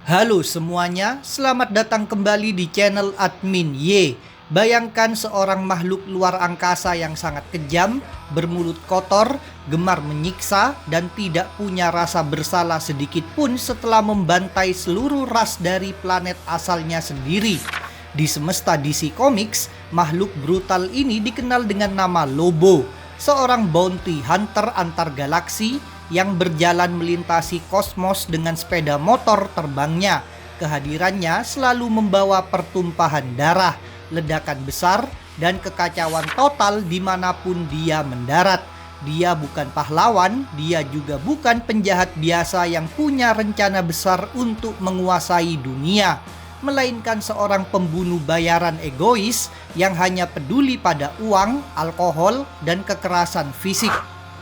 Halo semuanya, selamat datang kembali di channel Admin Y. Bayangkan seorang makhluk luar angkasa yang sangat kejam, bermulut kotor, gemar menyiksa, dan tidak punya rasa bersalah sedikit pun setelah membantai seluruh ras dari planet asalnya sendiri. Di semesta DC Comics, makhluk brutal ini dikenal dengan nama Lobo, seorang bounty hunter antar galaksi yang berjalan melintasi kosmos dengan sepeda motor terbangnya. Kehadirannya selalu membawa pertumpahan darah, ledakan besar, dan kekacauan total dimanapun dia mendarat. Dia bukan pahlawan, dia juga bukan penjahat biasa yang punya rencana besar untuk menguasai dunia, melainkan seorang pembunuh bayaran egois yang hanya peduli pada uang, alkohol, dan kekerasan fisik.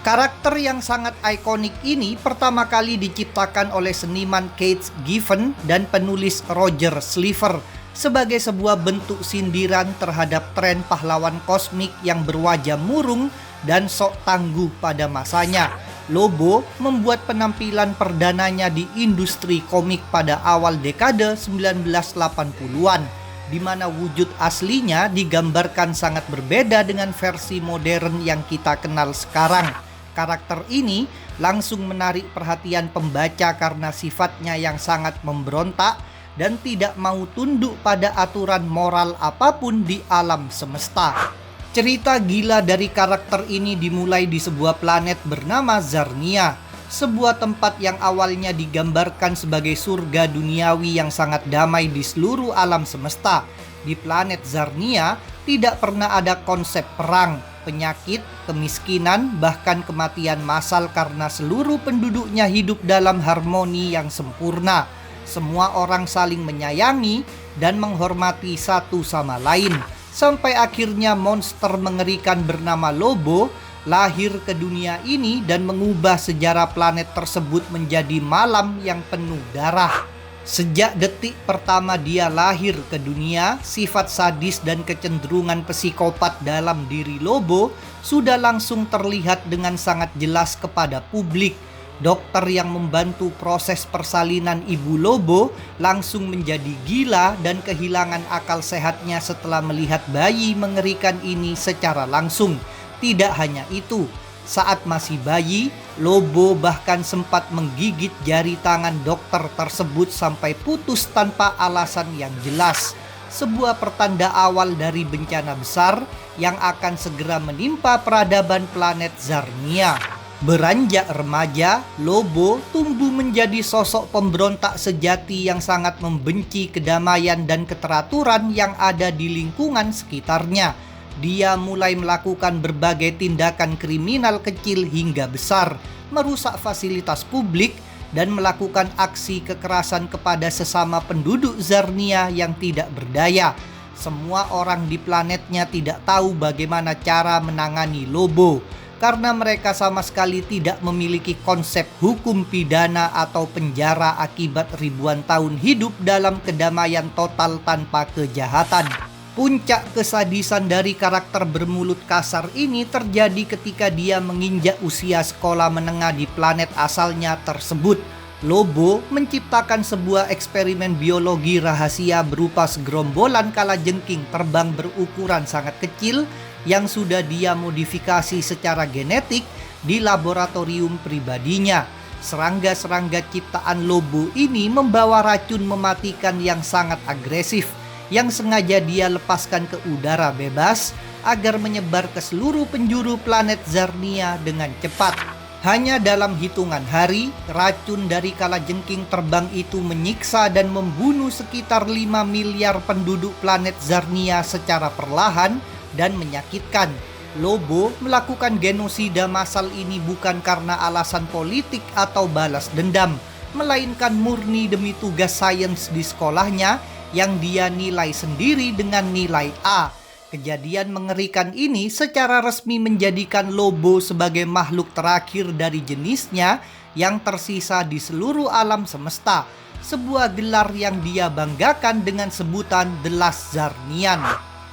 Karakter yang sangat ikonik ini pertama kali diciptakan oleh seniman Keith Giffen dan penulis Roger Sliver sebagai sebuah bentuk sindiran terhadap tren pahlawan kosmik yang berwajah murung dan sok tangguh pada masanya. Lobo membuat penampilan perdananya di industri komik pada awal dekade 1980-an, di mana wujud aslinya digambarkan sangat berbeda dengan versi modern yang kita kenal sekarang. Karakter ini langsung menarik perhatian pembaca karena sifatnya yang sangat memberontak dan tidak mau tunduk pada aturan moral apapun di alam semesta. Cerita gila dari karakter ini dimulai di sebuah planet bernama Zarnia, sebuah tempat yang awalnya digambarkan sebagai surga duniawi yang sangat damai di seluruh alam semesta. Di planet Zarnia tidak pernah ada konsep perang, penyakit, kemiskinan, bahkan kematian massal karena seluruh penduduknya hidup dalam harmoni yang sempurna. Semua orang saling menyayangi dan menghormati satu sama lain. Sampai akhirnya monster mengerikan bernama Lobo lahir ke dunia ini dan mengubah sejarah planet tersebut menjadi malam yang penuh darah. Sejak detik pertama dia lahir ke dunia, sifat sadis dan kecenderungan psikopat dalam diri Lobo sudah langsung terlihat dengan sangat jelas kepada publik. Dokter yang membantu proses persalinan ibu Lobo langsung menjadi gila dan kehilangan akal sehatnya setelah melihat bayi mengerikan ini secara langsung. Tidak hanya itu, saat masih bayi, Lobo bahkan sempat menggigit jari tangan dokter tersebut sampai putus tanpa alasan yang jelas. Sebuah pertanda awal dari bencana besar yang akan segera menimpa peradaban planet Zarnia. Beranjak remaja, Lobo tumbuh menjadi sosok pemberontak sejati yang sangat membenci kedamaian dan keteraturan yang ada di lingkungan sekitarnya. Dia mulai melakukan berbagai tindakan kriminal kecil hingga besar, merusak fasilitas publik, dan melakukan aksi kekerasan kepada sesama penduduk Zarnia yang tidak berdaya. Semua orang di planetnya tidak tahu bagaimana cara menangani Lobo, karena mereka sama sekali tidak memiliki konsep hukum pidana atau penjara akibat ribuan tahun hidup dalam kedamaian total tanpa kejahatan. Puncak kesadisan dari karakter bermulut kasar ini terjadi ketika dia menginjak usia sekolah menengah di planet asalnya tersebut. Lobo menciptakan sebuah eksperimen biologi rahasia berupa segerombolan kalajengking terbang berukuran sangat kecil yang sudah dia modifikasi secara genetik di laboratorium pribadinya. Serangga-serangga ciptaan Lobo ini membawa racun mematikan yang sangat agresif, yang sengaja dia lepaskan ke udara bebas agar menyebar ke seluruh penjuru planet Zarnia dengan cepat. Hanya dalam hitungan hari, racun dari kalajengking terbang itu menyiksa dan membunuh sekitar 5 miliar penduduk planet Zarnia secara perlahan dan menyakitkan. Lobo melakukan genosida massal ini bukan karena alasan politik atau balas dendam, melainkan murni demi tugas sains di sekolahnya yang dia nilai sendiri dengan nilai A. Kejadian mengerikan ini secara resmi menjadikan Lobo sebagai makhluk terakhir dari jenisnya yang tersisa di seluruh alam semesta. Sebuah gelar yang dia banggakan dengan sebutan The Last Zarnian.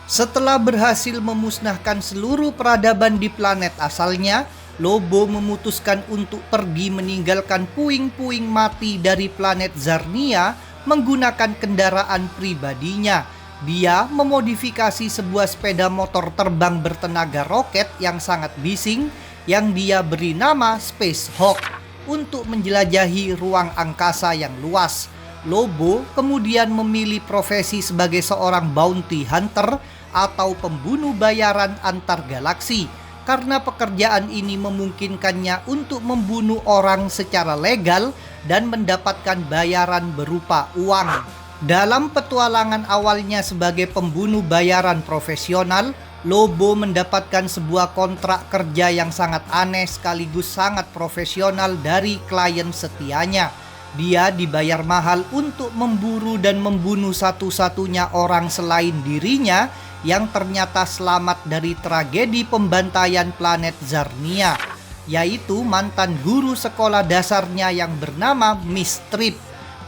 Setelah berhasil memusnahkan seluruh peradaban di planet asalnya, Lobo memutuskan untuk pergi meninggalkan puing-puing mati dari planet Zarnia menggunakan kendaraan pribadinya. Dia memodifikasi sebuah sepeda motor terbang bertenaga roket yang sangat bising yang dia beri nama Space Hawk untuk menjelajahi ruang angkasa yang luas. Lobo kemudian memilih profesi sebagai seorang bounty hunter atau pembunuh bayaran antar galaksi karena pekerjaan ini memungkinkannya untuk membunuh orang secara legal dan mendapatkan bayaran berupa uang. Dalam petualangan awalnya sebagai pembunuh bayaran profesional, Lobo mendapatkan sebuah kontrak kerja yang sangat aneh sekaligus sangat profesional dari klien setianya. Dia dibayar mahal untuk memburu dan membunuh satu-satunya orang selain dirinya yang ternyata selamat dari tragedi pembantaian planet Zarnia, yaitu mantan guru sekolah dasarnya yang bernama Miss Trip.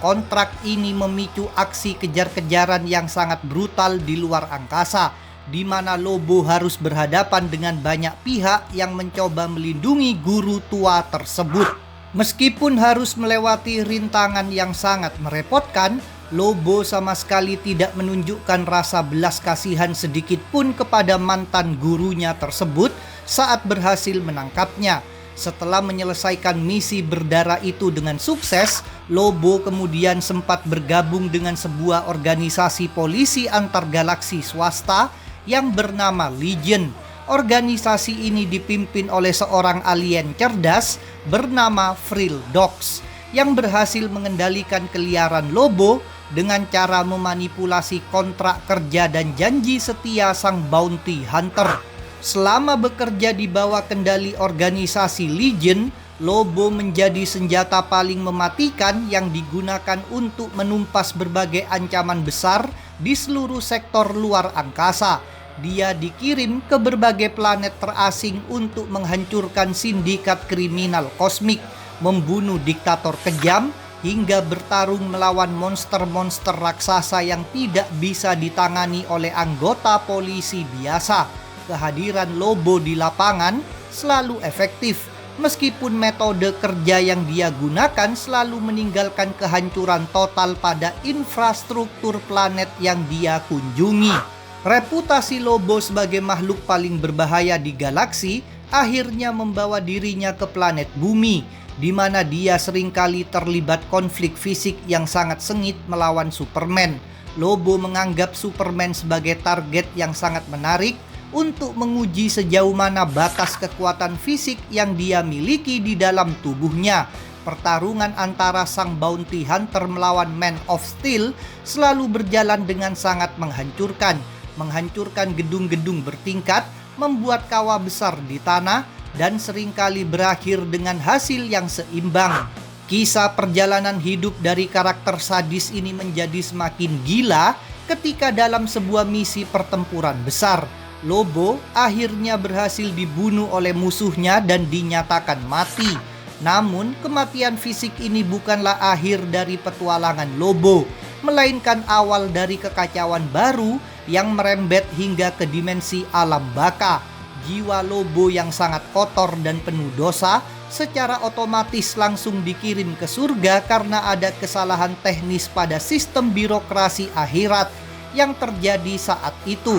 Kontrak ini memicu aksi kejar-kejaran yang sangat brutal di luar angkasa, di mana Lobo harus berhadapan dengan banyak pihak yang mencoba melindungi guru tua tersebut. Meskipun harus melewati rintangan yang sangat merepotkan, Lobo sama sekali tidak menunjukkan rasa belas kasihan sedikit pun kepada mantan gurunya tersebut saat berhasil menangkapnya. Setelah menyelesaikan misi berdarah itu dengan sukses, Lobo kemudian sempat bergabung dengan sebuah organisasi polisi antar galaksi swasta yang bernama Legion. Organisasi ini dipimpin oleh seorang alien cerdas bernama Frill Dogs yang berhasil mengendalikan keliaran Lobo dengan cara memanipulasi kontrak kerja dan janji setia sang bounty hunter. Selama bekerja di bawah kendali organisasi Legion, Lobo menjadi senjata paling mematikan yang digunakan untuk menumpas berbagai ancaman besar di seluruh sektor luar angkasa. Dia dikirim ke berbagai planet terasing untuk menghancurkan sindikat kriminal kosmik, membunuh diktator kejam, hingga bertarung melawan monster-monster raksasa yang tidak bisa ditangani oleh anggota polisi biasa. Kehadiran Lobo di lapangan selalu efektif, meskipun metode kerja yang dia gunakan selalu meninggalkan kehancuran total pada infrastruktur planet yang dia kunjungi. Reputasi Lobo sebagai makhluk paling berbahaya di galaksi akhirnya membawa dirinya ke planet Bumi, di mana dia seringkali terlibat konflik fisik yang sangat sengit melawan Superman. Lobo menganggap Superman sebagai target yang sangat menarik untuk menguji sejauh mana batas kekuatan fisik yang dia miliki di dalam tubuhnya. Pertarungan antara sang bounty hunter melawan Man of Steel selalu berjalan dengan sangat menghancurkan gedung-gedung bertingkat, membuat kawah besar di tanah, dan seringkali berakhir dengan hasil yang seimbang. Kisah perjalanan hidup dari karakter sadis ini menjadi semakin gila ketika dalam sebuah misi pertempuran besar, Lobo akhirnya berhasil dibunuh oleh musuhnya dan dinyatakan mati. Namun kematian fisik ini bukanlah akhir dari petualangan Lobo, melainkan awal dari kekacauan baru yang merembet hingga ke dimensi alam baka. Jiwa Lobo yang sangat kotor dan penuh dosa secara otomatis langsung dikirim ke surga karena ada kesalahan teknis pada sistem birokrasi akhirat yang terjadi saat itu.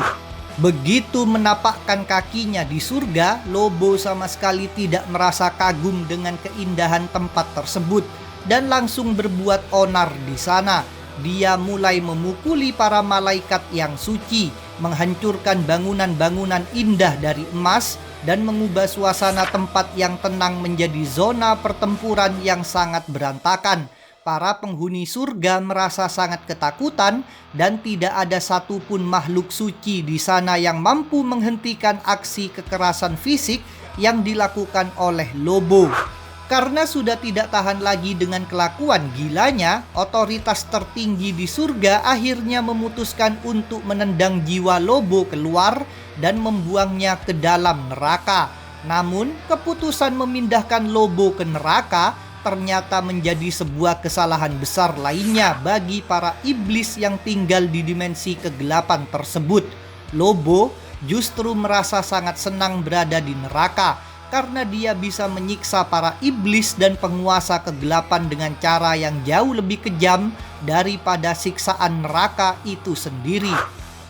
Begitu menapakkan kakinya di surga, Lobo sama sekali tidak merasa kagum dengan keindahan tempat tersebut dan langsung berbuat onar di sana. Dia mulai memukuli para malaikat yang suci, menghancurkan bangunan-bangunan indah dari emas, dan mengubah suasana tempat yang tenang menjadi zona pertempuran yang sangat berantakan. Para penghuni surga merasa sangat ketakutan dan tidak ada satupun makhluk suci di sana yang mampu menghentikan aksi kekerasan fisik yang dilakukan oleh Lobo. Karena sudah tidak tahan lagi dengan kelakuan gilanya, otoritas tertinggi di surga akhirnya memutuskan untuk menendang jiwa Lobo keluar dan membuangnya ke dalam neraka. Namun, keputusan memindahkan Lobo ke neraka ternyata menjadi sebuah kesalahan besar lainnya bagi para iblis yang tinggal di dimensi kegelapan tersebut. Lobo justru merasa sangat senang berada di neraka. karena dia bisa menyiksa para iblis dan penguasa kegelapan dengan cara yang jauh lebih kejam daripada siksaan neraka itu sendiri.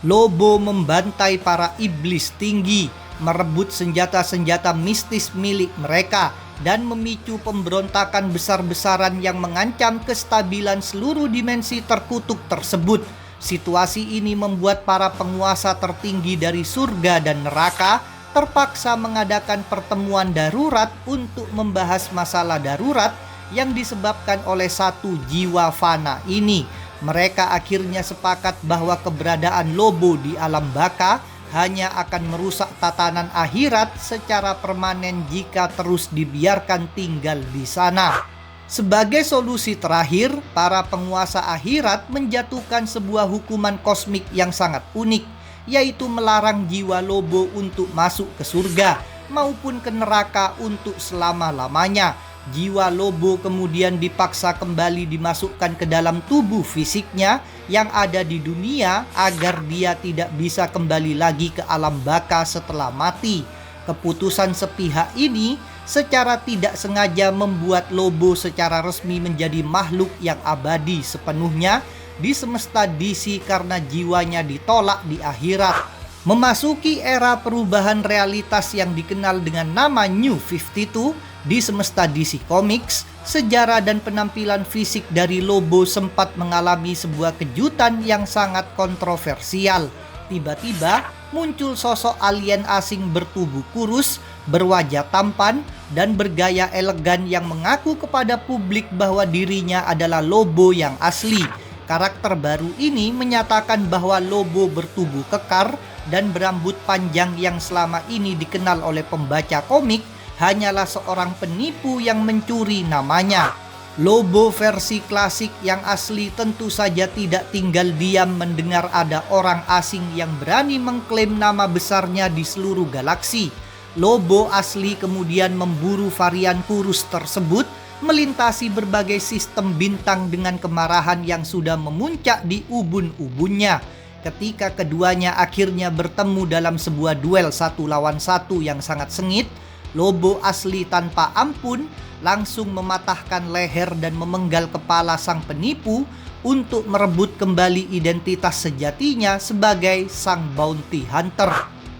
Lobo membantai para iblis tinggi, merebut senjata-senjata mistis milik mereka, dan memicu pemberontakan besar-besaran yang mengancam kestabilan seluruh dimensi terkutuk tersebut. Situasi ini membuat para penguasa tertinggi dari surga dan neraka terpaksa mengadakan pertemuan darurat untuk membahas masalah darurat yang disebabkan oleh satu jiwa fana ini. Mereka akhirnya sepakat bahwa keberadaan lobo di alam baka hanya akan merusak tatanan akhirat secara permanen jika terus dibiarkan tinggal di sana. Sebagai solusi terakhir, para penguasa akhirat menjatuhkan sebuah hukuman kosmik yang sangat unik, yaitu melarang jiwa lobo untuk masuk ke surga maupun ke neraka untuk selama-lamanya. Jiwa lobo kemudian dipaksa kembali dimasukkan ke dalam tubuh fisiknya yang ada di dunia agar dia tidak bisa kembali lagi ke alam baka setelah mati. Keputusan sepihak ini secara tidak sengaja membuat lobo secara resmi menjadi makhluk yang abadi sepenuhnya di semesta DC karena jiwanya ditolak di akhirat. Memasuki era perubahan realitas yang dikenal dengan nama New 52 di semesta DC Comics, sejarah dan penampilan fisik dari lobo sempat mengalami sebuah kejutan yang sangat kontroversial. Tiba-tiba muncul sosok alien asing bertubuh kurus, berwajah tampan, dan bergaya elegan yang mengaku kepada publik bahwa dirinya adalah lobo yang asli. Karakter baru ini menyatakan bahwa lobo bertubuh kekar dan berambut panjang yang selama ini dikenal oleh pembaca komik hanyalah seorang penipu yang mencuri namanya. Lobo versi klasik yang asli tentu saja tidak tinggal diam mendengar ada orang asing yang berani mengklaim nama besarnya di seluruh galaksi. Lobo asli kemudian memburu varian kurus tersebut, melintasi berbagai sistem bintang dengan kemarahan yang sudah memuncak di ubun-ubunnya. Ketika keduanya akhirnya bertemu dalam sebuah duel 1 lawan 1 yang sangat sengit, lobo asli tanpa ampun langsung mematahkan leher dan memenggal kepala sang penipu untuk merebut kembali identitas sejatinya sebagai sang bounty hunter.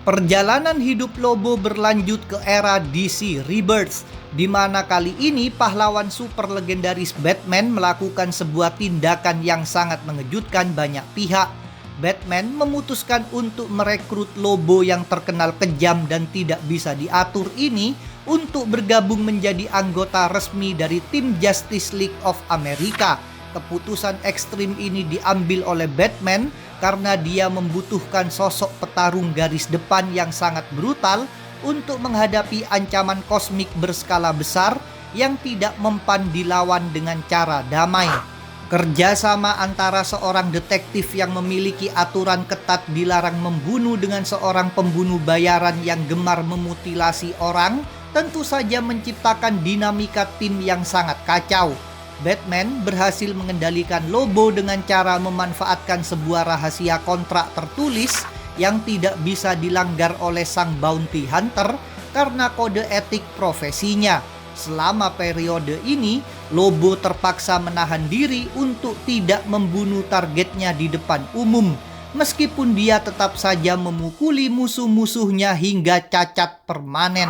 Perjalanan hidup lobo berlanjut ke era DC Rebirth, di mana kali ini pahlawan super legendaris Batman melakukan sebuah tindakan yang sangat mengejutkan banyak pihak. Batman memutuskan untuk merekrut lobo yang terkenal kejam dan tidak bisa diatur ini untuk bergabung menjadi anggota resmi dari tim Justice League of America. Keputusan ekstrim ini diambil oleh Batman karena dia membutuhkan sosok petarung garis depan yang sangat brutal untuk menghadapi ancaman kosmik berskala besar yang tidak mempan dilawan dengan cara damai. Kerjasama antara seorang detektif yang memiliki aturan ketat dilarang membunuh dengan seorang pembunuh bayaran yang gemar memutilasi orang tentu saja menciptakan dinamika tim yang sangat kacau. Batman berhasil mengendalikan lobo dengan cara memanfaatkan sebuah rahasia kontrak tertulis yang tidak bisa dilanggar oleh sang bounty hunter karena kode etik profesinya. Selama periode ini, lobo terpaksa menahan diri untuk tidak membunuh targetnya di depan umum, meskipun dia tetap saja memukuli musuh-musuhnya hingga cacat permanen.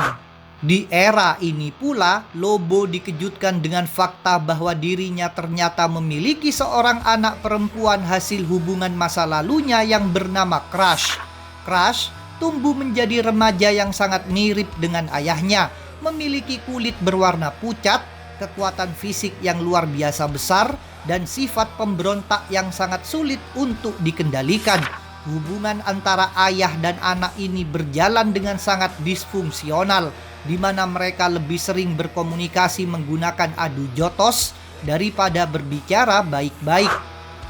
Di era ini pula, lobo dikejutkan dengan fakta bahwa dirinya ternyata memiliki seorang anak perempuan hasil hubungan masa lalunya yang bernama Crash. Crash tumbuh menjadi remaja yang sangat mirip dengan ayahnya, memiliki kulit berwarna pucat, kekuatan fisik yang luar biasa besar, dan sifat pemberontak yang sangat sulit untuk dikendalikan. Hubungan antara ayah dan anak ini berjalan dengan sangat disfungsional, di mana mereka lebih sering berkomunikasi menggunakan adu jotos daripada berbicara baik-baik.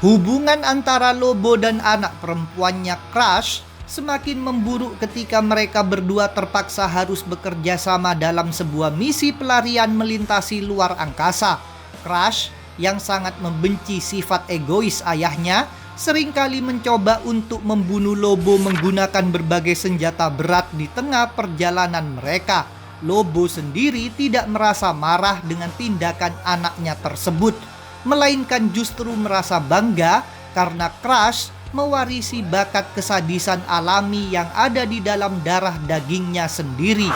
Hubungan antara lobo dan anak perempuannya Crash semakin memburuk ketika mereka berdua terpaksa harus bekerja sama dalam sebuah misi pelarian melintasi luar angkasa. Crash yang sangat membenci sifat egois ayahnya seringkali mencoba untuk membunuh lobo menggunakan berbagai senjata berat di tengah perjalanan mereka. Lobo sendiri tidak merasa marah dengan tindakan anaknya tersebut, melainkan justru merasa bangga karena Crush mewarisi bakat kesadisan alami yang ada di dalam darah dagingnya sendiri.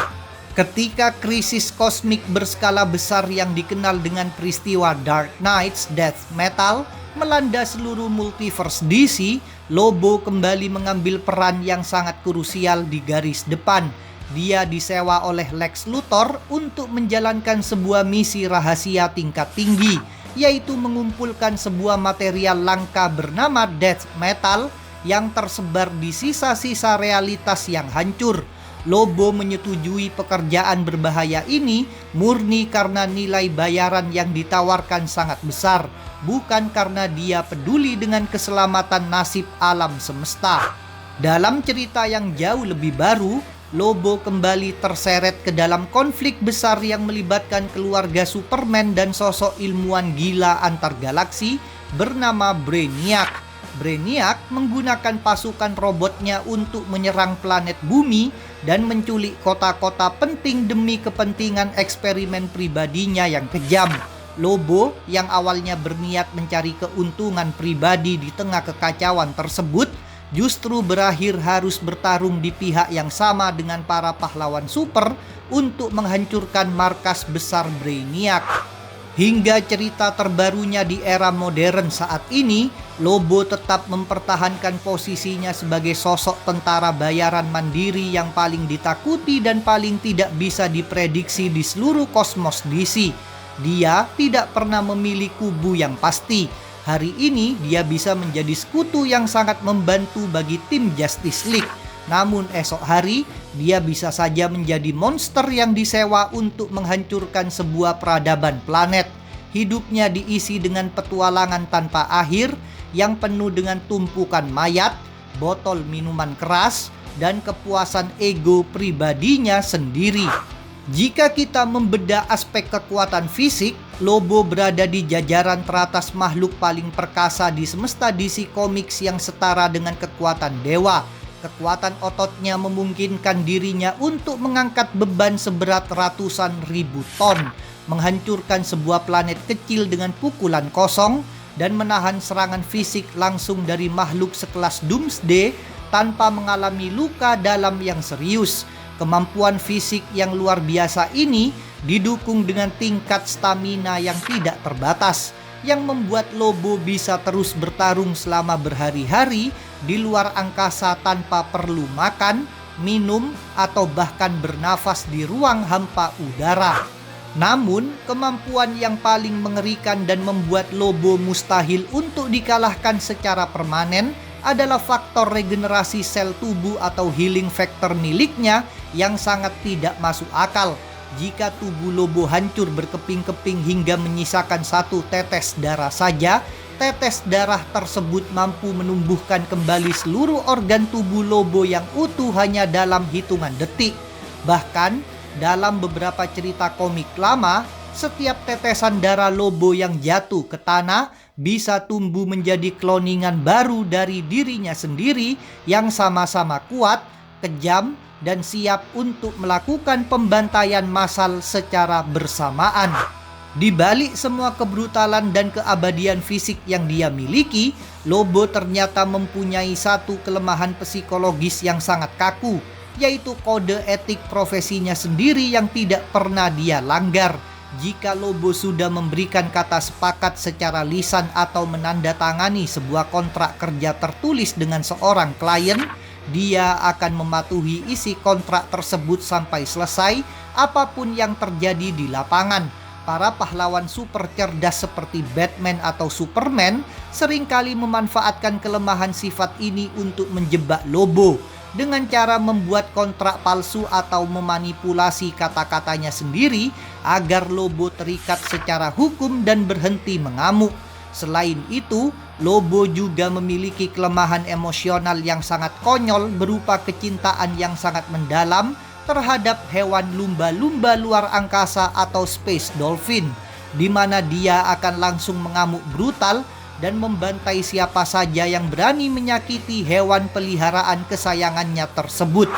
Ketika krisis kosmik berskala besar yang dikenal dengan peristiwa Dark Knight's Death Metal melanda seluruh multiverse DC, Lobo kembali mengambil peran yang sangat krusial di garis depan. Dia disewa oleh Lex Luthor untuk menjalankan sebuah misi rahasia tingkat tinggi, yaitu mengumpulkan sebuah material langka bernama Death Metal yang tersebar di sisa-sisa realitas yang hancur. Lobo menyetujui pekerjaan berbahaya ini murni karena nilai bayaran yang ditawarkan sangat besar, bukan karena dia peduli dengan keselamatan nasib alam semesta. Dalam cerita yang jauh lebih baru, Lobo kembali terseret ke dalam konflik besar yang melibatkan keluarga Superman dan sosok ilmuwan gila antar galaksi bernama Brainiac. Brainiac menggunakan pasukan robotnya untuk menyerang planet bumi dan menculik kota-kota penting demi kepentingan eksperimen pribadinya yang kejam. Lobo yang awalnya berniat mencari keuntungan pribadi di tengah kekacauan tersebut justru berakhir harus bertarung di pihak yang sama dengan para pahlawan super untuk menghancurkan markas besar Brainiac. Hingga cerita terbarunya di era modern saat ini, Lobo tetap mempertahankan posisinya sebagai sosok tentara bayaran mandiri yang paling ditakuti dan paling tidak bisa diprediksi di seluruh kosmos DC. Dia tidak pernah memilih kubu yang pasti. Hari ini dia bisa menjadi sekutu yang sangat membantu bagi tim Justice League. Namun esok hari dia bisa saja menjadi monster yang disewa untuk menghancurkan sebuah peradaban planet. Hidupnya diisi dengan petualangan tanpa akhir yang penuh dengan tumpukan mayat, botol minuman keras, dan kepuasan ego pribadinya sendiri. Jika kita membedah aspek kekuatan fisik, Lobo berada di jajaran teratas makhluk paling perkasa di semesta DC Comics yang setara dengan kekuatan dewa. Kekuatan ototnya memungkinkan dirinya untuk mengangkat beban seberat ratusan ribu ton, menghancurkan sebuah planet kecil dengan pukulan kosong, dan menahan serangan fisik langsung dari makhluk sekelas Doomsday tanpa mengalami luka dalam yang serius. Kemampuan fisik yang luar biasa ini didukung dengan tingkat stamina yang tidak terbatas, yang membuat Lobo bisa terus bertarung selama berhari-hari di luar angkasa tanpa perlu makan, minum, atau bahkan bernafas di ruang hampa udara. Namun, kemampuan yang paling mengerikan dan membuat Lobo mustahil untuk dikalahkan secara permanen adalah faktor regenerasi sel tubuh atau healing factor miliknya yang sangat tidak masuk akal. Jika tubuh Lobo hancur berkeping-keping hingga menyisakan satu tetes darah saja, tetes darah tersebut mampu menumbuhkan kembali seluruh organ tubuh Lobo yang utuh hanya dalam hitungan detik. Bahkan, dalam beberapa cerita komik lama, setiap tetesan darah Lobo yang jatuh ke tanah bisa tumbuh menjadi kloningan baru dari dirinya sendiri yang sama-sama kuat, kejam, dan siap untuk melakukan pembantaian massal secara bersamaan. Di balik semua kebrutalan dan keabadian fisik yang dia miliki, Lobo ternyata mempunyai satu kelemahan psikologis yang sangat kaku, yaitu kode etik profesinya sendiri yang tidak pernah dia langgar. Jika Lobo sudah memberikan kata sepakat secara lisan atau menandatangani sebuah kontrak kerja tertulis dengan seorang klien, dia akan mematuhi isi kontrak tersebut sampai selesai, apapun yang terjadi di lapangan. Para pahlawan super cerdas seperti Batman atau Superman seringkali memanfaatkan kelemahan sifat ini untuk menjebak Lobo dengan cara membuat kontrak palsu atau memanipulasi kata-katanya sendiri agar Lobo terikat secara hukum dan berhenti mengamuk. Selain itu, Lobo juga memiliki kelemahan emosional yang sangat konyol berupa kecintaan yang sangat mendalam terhadap hewan lumba-lumba luar angkasa atau space dolphin, di mana dia akan langsung mengamuk brutal dan membantai siapa saja yang berani menyakiti hewan peliharaan kesayangannya tersebut.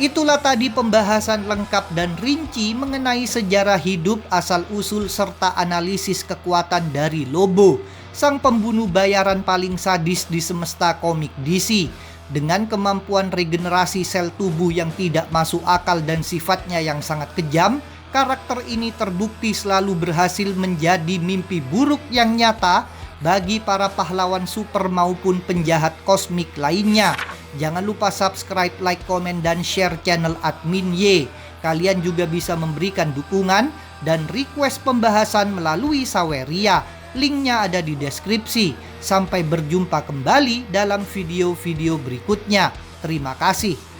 Itulah tadi pembahasan lengkap dan rinci mengenai sejarah hidup, asal-usul, serta analisis kekuatan dari Lobo, sang pembunuh bayaran paling sadis di semesta komik DC. Dengan kemampuan regenerasi sel tubuh yang tidak masuk akal dan sifatnya yang sangat kejam, karakter ini terbukti selalu berhasil menjadi mimpi buruk yang nyata bagi para pahlawan super maupun penjahat kosmik lainnya. Jangan lupa subscribe, like, komen, dan share channel Admin Y. Kalian juga bisa memberikan dukungan dan request pembahasan melalui Saweria. Linknya ada di deskripsi. Sampai berjumpa kembali dalam video-video berikutnya. Terima kasih.